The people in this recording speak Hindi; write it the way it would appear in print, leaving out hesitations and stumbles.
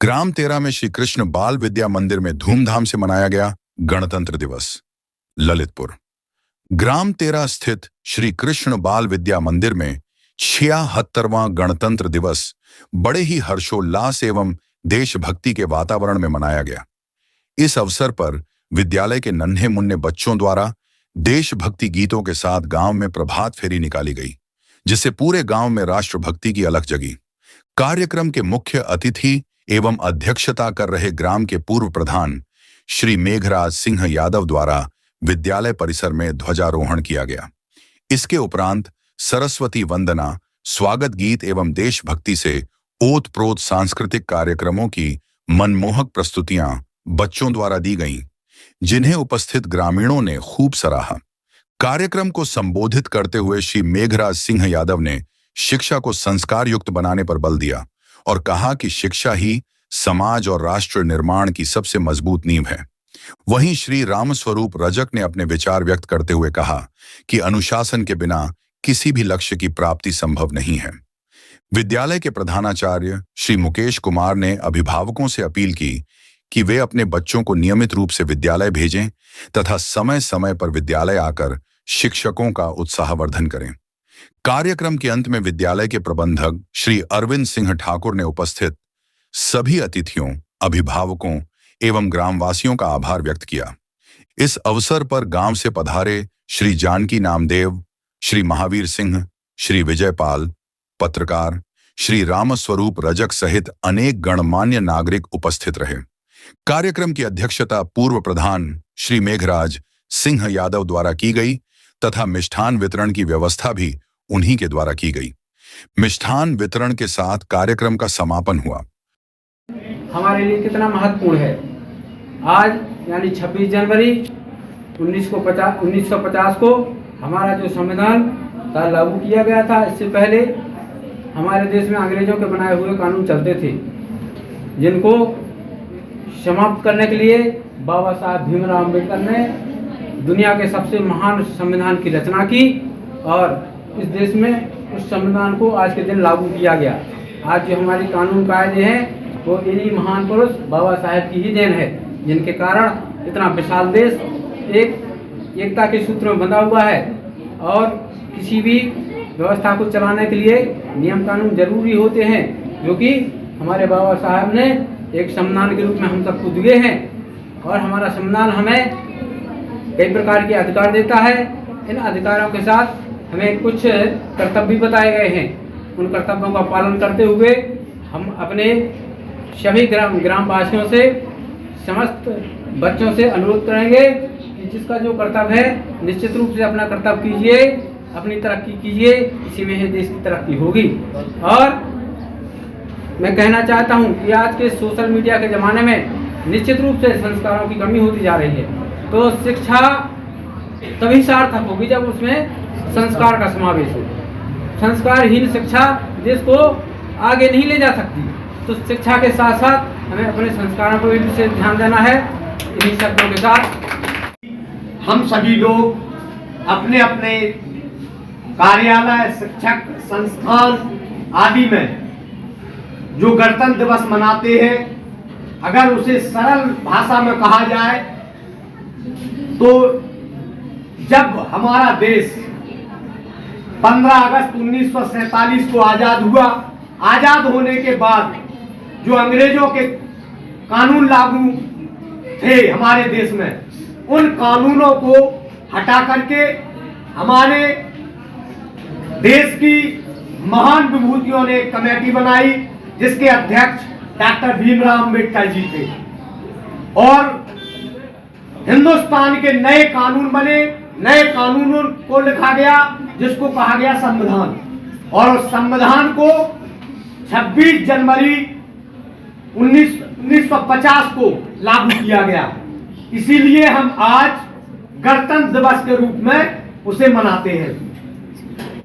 ग्राम तेरा में श्री कृष्ण बाल विद्या मंदिर में धूमधाम से मनाया गया गणतंत्र दिवस। ललितपुर ग्राम तेरा स्थित श्री कृष्ण बाल विद्या मंदिर में 76वां गणतंत्र दिवस बड़े ही हर्षोल्लास एवं देशभक्ति के वातावरण में मनाया गया। इस अवसर पर विद्यालय के नन्हे मुन्ने बच्चों द्वारा देशभक्ति गीतों के साथ गांव में प्रभात फेरी निकाली गई, जिससे पूरे गांव में राष्ट्रभक्ति की अलख जगी। कार्यक्रम के मुख्य अतिथि एवं अध्यक्षता कर रहे ग्राम के पूर्व प्रधान श्री मेघराज सिंह यादव द्वारा विद्यालय परिसर में ध्वजारोहण किया गया। इसके उपरांत सरस्वती वंदना, स्वागत गीत एवं देशभक्ति से ओतप्रोत सांस्कृतिक कार्यक्रमों की मनमोहक प्रस्तुतियां बच्चों द्वारा दी गईं, जिन्हें उपस्थित ग्रामीणों ने खूब सराहा। कार्यक्रम को संबोधित करते हुए श्री मेघराज सिंह यादव ने शिक्षा को संस्कार युक्त बनाने पर बल दिया और कहा कि शिक्षा ही समाज और राष्ट्र निर्माण की सबसे मजबूत नींव है। वहीं श्री रामस्वरूप रजक ने अपने विचार व्यक्त करते हुए कहा कि अनुशासन के बिना किसी भी लक्ष्य की प्राप्ति संभव नहीं है। विद्यालय के प्रधानाचार्य श्री मुकेश कुमार ने अभिभावकों से अपील की कि वे अपने बच्चों को नियमित रूप से विद्यालय भेजें तथा समय समय पर विद्यालय आकर शिक्षकों का उत्साहवर्धन करें। कार्यक्रम के अंत में विद्यालय के प्रबंधक श्री अरविंद सिंह ठाकुर ने उपस्थित सभी अतिथियों, अभिभावकों एवं ग्रामवासियों का आभार व्यक्त किया। इस अवसर पर गांव से पधारे श्री जानकी नामदेव, श्री महावीर सिंह, श्री विजयपाल, पत्रकार श्री रामस्वरूप रजक सहित अनेक गणमान्य नागरिक उपस्थित रहे। कार्यक्रम की अध्यक्षता पूर्व प्रधान श्री मेघराज सिंह यादव द्वारा की गई तथा मिष्ठान वितरण की व्यवस्था भी उन्हीं के द्वारा की गई। मिष्ठान वितरण के साथ कार्यक्रम का समापन हुआ। हमारे लिए कितना महत्वपूर्ण है। आज यानी 26 जनवरी 1950 को हमारा जो संविधान था लागू किया गया था। इससे पहले हमारे देश में अंग्रेजों के बनाए हुए कानून चलते थे, जिनको समाप्त करने के लिए बाबा साहब भीमराव अम्बेडकर ने दुनिया के सबसे महान संविधान की रचना की और इस देश में उस संविधान को आज के दिन लागू किया गया। आज जो हमारे कानून कायदे हैं वो इन्हीं महान पुरुष बाबा साहब की ही देन है, जिनके कारण इतना विशाल देश एकता के सूत्र में बंधा हुआ है। और किसी भी व्यवस्था को चलाने के लिए नियम कानून जरूरी होते हैं, जो कि हमारे बाबा साहब ने एक संविधान के रूप में हम सबको दिए हैं। और हमारा संविधान हमें कई प्रकार के अधिकार देता है। इन अधिकारों के साथ हमें कुछ कर्तव्य बताए गए हैं। उन कर्तव्यों का पालन करते हुए हम अपने सभी ग्रामवासियों से, समस्त बच्चों से अनुरोध करेंगे कि जिसका जो कर्तव्य है निश्चित रूप से अपना कर्तव्य कीजिए, अपनी तरक्की कीजिए, इसी में ही देश की तरक्की होगी। और मैं कहना चाहता हूं कि आज के सोशल मीडिया के ज़माने में निश्चित रूप से संस्कारों की कमी होती जा रही है। तो शिक्षा तभी सार्थक होगी जब उसमें संस्कार का समावेश हो। संस्कारहीन शिक्षा देश को आगे नहीं ले जा सकती। तो शिक्षा के साथ साथ हमें अपने संस्कारों पर भी विशेष ध्यान देना है। इन्हीं शब्दों के साथ हम सभी लोग अपने अपने कार्यालय, शिक्षक संस्थान आदि में जो गणतंत्र दिवस मनाते हैं, अगर उसे सरल भाषा में कहा जाए तो जब हमारा देश 15 अगस्त 1947 को आज़ाद हुआ, आज़ाद होने के बाद जो अंग्रेजों के कानून लागू थे हमारे देश में, उन कानूनों को हटा करके हमारे देश की महान विभूतियों ने एक कमेटी बनाई, जिसके अध्यक्ष डॉक्टर भीमराव अम्बेडकर जी थे। और हिंदुस्तान के नए कानून बने, नए कानूनों को लिखा गया, जिसको कहा गया संविधान। और उस संविधान को 26 जनवरी 1950 को लागू किया गया। इसीलिए हम आज गणतंत्र दिवस के रूप में उसे मनाते हैं।